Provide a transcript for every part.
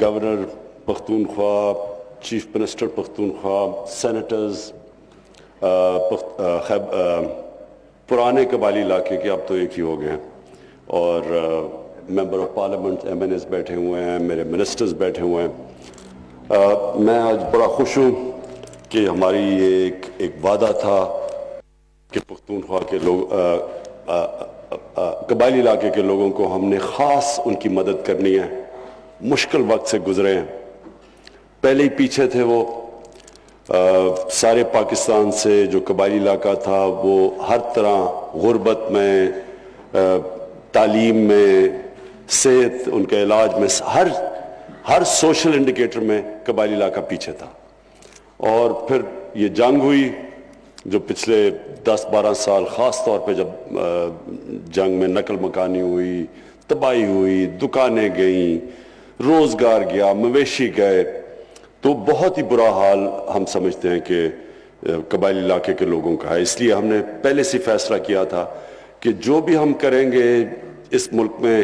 Governor Pakhtunkhwa, chief minister Pakhtunkhwa, senators, پرانے قبائلی علاقے کے اب تو ایک ہی ہو گئے ہیں، اور member of parliament MNAs بیٹھے ہوئے ہیں، میرے منسٹرز بیٹھے ہوئے ہیں۔ میں آج بڑا خوش ہوں کہ ہماری یہ ایک وعدہ تھا کہ پختونخوا کے لوگ قبائلی علاقے کے لوگوں کو ہم نے خاص ان کی مدد کرنی ہے۔ مشکل وقت سے گزرے ہیں، پہلے ہی پیچھے تھے وہ، سارے پاکستان سے جو قبائلی علاقہ تھا وہ ہر طرح غربت میں، تعلیم میں، صحت، ان کے علاج میں، ہر سوشل انڈیکیٹر میں قبائلی علاقہ پیچھے تھا۔ اور پھر یہ جنگ ہوئی جو پچھلے 10-12 سال، خاص طور پہ جب جنگ میں نقل مکانی ہوئی، تباہی ہوئی، دکانیں گئیں، روزگار گیا، مویشی گئے، تو بہت ہی برا حال ہم سمجھتے ہیں کہ قبائلی علاقے کے لوگوں کا ہے۔ اس لیے ہم نے پہلے سے فیصلہ کیا تھا کہ جو بھی ہم کریں گے اس ملک میں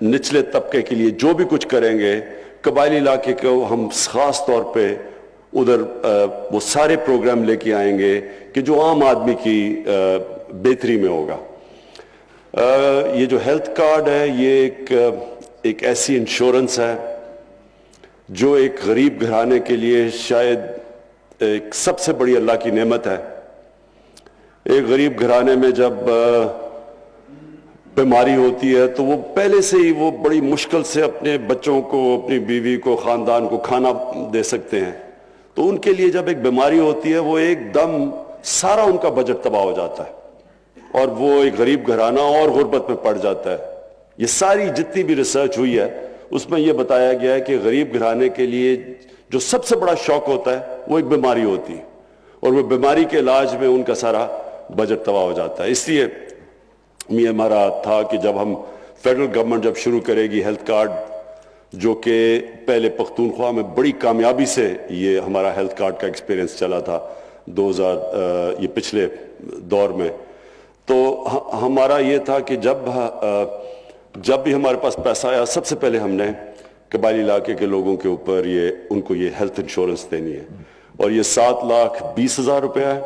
نچلے طبقے کے لیے، جو بھی کچھ کریں گے قبائلی علاقے کو ہم خاص طور پہ ادھر وہ سارے پروگرام لے کے آئیں گے کہ جو عام آدمی کی بہتری میں ہوگا۔ یہ جو ہیلتھ کارڈ ہے یہ ایک ایسی انشورنس ہے جو ایک غریب گھرانے کے لیے شاید ایک سب سے بڑی اللہ کی نعمت ہے۔ ایک غریب گھرانے میں جب بیماری ہوتی ہے تو وہ پہلے سے ہی وہ بڑی مشکل سے اپنے بچوں کو، اپنی بیوی کو، خاندان کو کھانا دے سکتے ہیں، تو ان کے لیے جب ایک بیماری ہوتی ہے وہ ایک دم سارا ان کا بجٹ تباہ ہو جاتا ہے، اور وہ ایک غریب گھرانہ اور غربت میں پڑ جاتا ہے۔ یہ ساری جتنی بھی ریسرچ ہوئی ہے اس میں یہ بتایا گیا ہے کہ غریب گھرانے کے لیے جو سب سے بڑا شوق ہوتا ہے وہ ایک بیماری ہوتی ہے، اور وہ بیماری کے علاج میں ان کا سارا بجٹ تباہ ہو جاتا ہے۔ اس لیے یہ ہمارا تھا کہ جب ہم فیڈرل گورنمنٹ جب شروع کرے گی ہیلتھ کارڈ، جو کہ پہلے پختونخوا میں بڑی کامیابی سے یہ ہمارا ہیلتھ کارڈ کا ایکسپیرینس چلا تھا 2000 یہ پچھلے دور میں، تو ہمارا یہ تھا کہ جب بھی ہمارے پاس پیسہ آیا سب سے پہلے ہم نے قبائلی علاقے کے لوگوں کے اوپر ان کو یہ ہیلتھ انشورنس دینی ہے، اور یہ 7,20,000 روپیہ ہے۔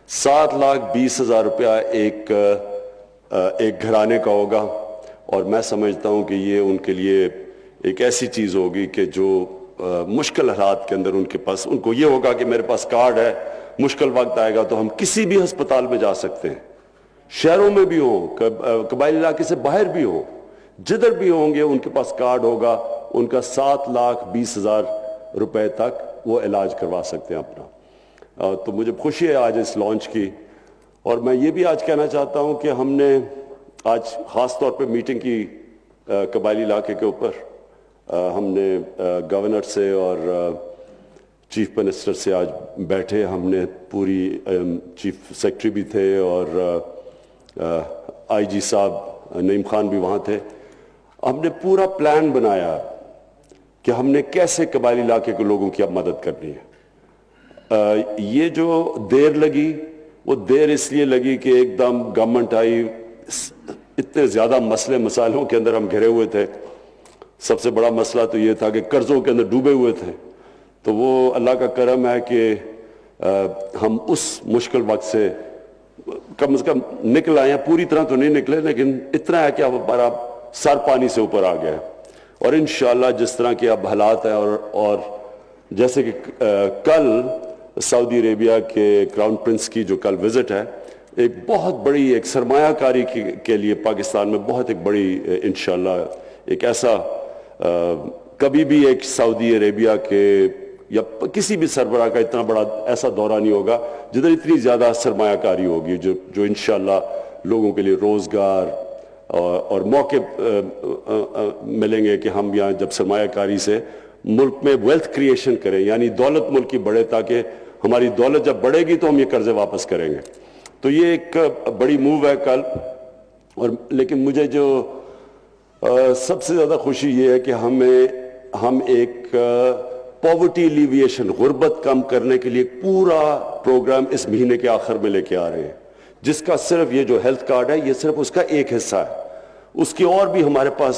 7,20,000 روپیہ ایک گھرانے کا ہوگا، اور میں سمجھتا ہوں کہ یہ ان کے لیے ایک ایسی چیز ہوگی کہ جو مشکل حالات کے اندر ان کو یہ ہوگا کہ میرے پاس کارڈ ہے، مشکل وقت آئے گا تو ہم کسی بھی ہسپتال میں جا سکتے ہیں، شہروں میں بھی ہوں، قبائلی علاقے سے باہر بھی ہوں، جدھر بھی ہوں گے ان کے پاس کارڈ ہوگا، ان کا 7,20,000 روپے تک وہ علاج کروا سکتے ہیں اپنا۔ تو مجھے خوشی ہے آج اس لانچ کی، اور میں یہ بھی آج کہنا چاہتا ہوں کہ ہم نے آج خاص طور پہ میٹنگ کی قبائلی علاقے کے اوپر، ہم نے گورنر سے اور چیف منسٹر سے آج بیٹھے، ہم نے پوری چیف سیکرٹری بھی تھے اور آئی جی صاحب نعیم خان بھی وہاں تھے، ہم نے پورا پلان بنایا کہ ہم نے کیسے قبائلی علاقے کے لوگوں کی اب مدد کرنی ہے۔ یہ جو دیر لگی وہ دیر اس لیے لگی کہ ایک دم گورنمنٹ آئی، اتنے زیادہ مسئلے مسائلوں کے اندر ہم گھرے ہوئے تھے۔ سب سے بڑا مسئلہ تو یہ تھا کہ قرضوں کے اندر ڈوبے ہوئے تھے، تو وہ اللہ کا کرم ہے کہ ہم اس مشکل وقت سے کم از کم نکل آئے ہیں، پوری طرح تو نہیں نکلے لیکن اتنا ہے کہ اب ہمارا سر پانی سے اوپر آ گیا ہے، اور انشاءاللہ جس طرح کے اب حالات ہیں، اور جیسے کہ کل سعودی عربیہ کے کراؤن پرنس کی جو کل وزٹ ہے، ایک بہت بڑی ایک سرمایہ کاری کے لیے پاکستان میں بہت ایک بڑی انشاءاللہ ایک ایسا کبھی بھی ایک سعودی عربیہ کے یا کسی بھی سربراہ کا اتنا بڑا ایسا دورہ نہیں ہوگا جدھر اتنی زیادہ سرمایہ کاری ہوگی، جو انشاءاللہ لوگوں کے لیے روزگار اور موقع ملیں گے کہ ہم یہاں جب سرمایہ کاری سے ملک میں ویلتھ کریشن کریں، یعنی دولت ملک کی بڑھے، تاکہ ہماری دولت جب بڑھے گی تو ہم یہ قرضے واپس کریں گے۔ تو یہ ایک بڑی موو ہے کل، اور لیکن مجھے جو سب سے زیادہ خوشی یہ ہے کہ ہم ایک پاورٹی ایلیویشن، غربت کم کرنے کے لیے پورا پروگرام اس مہینے کے آخر میں لے کے آ رہے ہیں، جس کا صرف یہ جو ہیلتھ کارڈ ہے یہ صرف اس کا ایک حصہ ہے، اس کی اور بھی ہمارے پاس